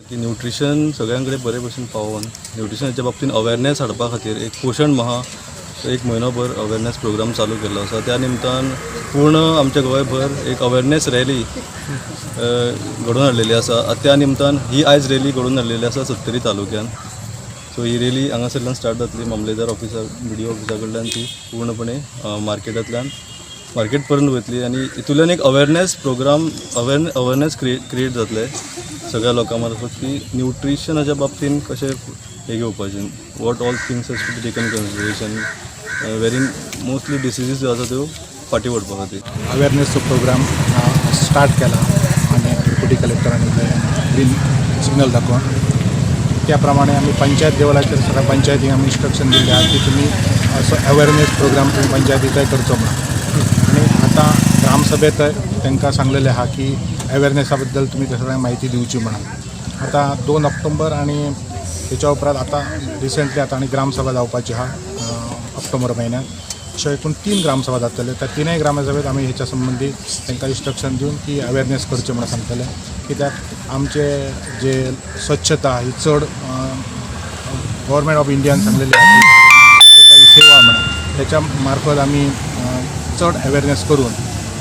की न्यूट्रिशन सगळ्यांकडे बरे भशेन पावोन न्यूट्रिशनाच्या बाबतीन अवेरनेस हाडपा खातीर एक पोषण महा एक म्हयनोभर अवेरनेस प्रोग्राम चालू केल्लो आसा. त्या निमतान पूर्ण आमच्या गोंयभर एक अवेरनेस रॅली घडोवन हाडलेली आसा. त्या निमतान ही आयज रॅली घडोवन हाडलेली आसा सत्तरी तालुक्यान. सो ही रॅली हांगासरल्यान स्टार्ट जातली मामलेदार ऑफिसा BDO ऑफिसा कडल्यान ती पूर्णपणे मार्केटांतल्यान मार्केट पर्यंत वतली आनी हितूंतल्यान एक अवेरनेस प्रोग्राम अवेरनेस क्रिएट जातले सगळ्या लोकां मार्फत की न्यूट्रिशनाच्या बाबतीन कशें हे घेवपाचें, what all things has to be taken consideration वेरीन मोस्टली डिसिजीस ज्यो आसा त्यो फाटीं व्हरपा खातीर. अवेरनेसचो प्रोग्राम स्टार्ट केला आणि डेप्युटी कलेक्टरांनी ग्रीन सिग्नल दाखोवन त्या प्रमाणे आम्ही पंचायत लेवलाचेर सगळ्या पंचायतीक आमी इन्स्ट्रक्शन दिल्ले आहा की तुमी असो अवेरनेस प्रोग्राम तुम्ही पंचायतींतय करचो म्हणून. आणि आता ग्रामसभेत तांकां सांगलेलें आहा की अवेरनेसा बद्दल तुमी सगळ्यांक म्हायती दिवची म्हणून. आता 2 ऑक्टोबर आणि त्याच्या उपरांत आता रिसेंटली आता आणि ग्रामसभा जावपाची आहा ऑक्टोबर म्हयन्यात. अशा हितून 3 ग्रामसभा जातले. त्या 3 ग्रामसभेत आमी हेच्या संबंधी तांकां इन्स्ट्रक्शन दिवन की अवेरनेस करचें म्हणून सांगतले. कित्याक आमचे जे स्वच्छता ही चड गव्हर्मेंट ऑफ इंडियान सांगलेली आहा की स्वच्छता ही सेवा म्हणून त्याच्या मार्फत आमी चड अवेरनेस करून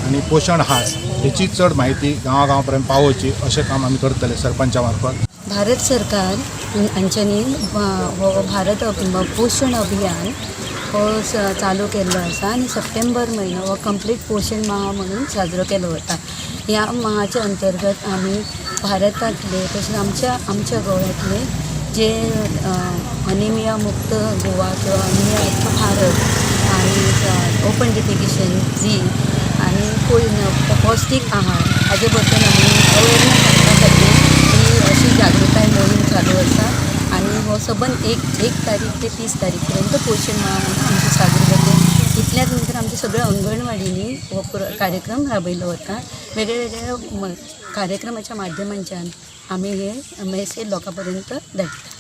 आणि पोषण आहार हेची चड म्हायती गांवागांवापर्यंत पावोवची अशें काम आमी करतले सरपंचा मार्फत. भारत सरकार हांच्यांनी हो भारत पोषण अभियान हो चालू केल्लो आसा आनी सप्टेंबर म्हयनो हो कंप्लीट पोषण माह म्हणून साजरो केलो वता. ह्या माहाच्या अंतर्गत आमी भारतांतले तशेंच आमच्या गोव्यातले जे अनिमिया मुक्त गोवा किंवा अनिमिया मुक्त भारत आणि ओपन डिफिकेशन फ्री आणि पौष्टिक आहार हाजे बद्दल आमी अवेरनेस हाडपा खातीर ही अशी जागृताय मोहीम चालू आसा. आणि हो सबंद एक तारीख ते 30 तारीख पर्यंत पोषण माह म्हणून आमचे साजरे जाते. इतल्याच नंतर आमच्या सगळ्या अंगणवाडींनी हो कार्यक्रम राबयलो वता. वेगळ्या कार्यक्रमाच्या माध्यमांच्यान आमी हे मेसेज लोकां पर्यंत धाडटा.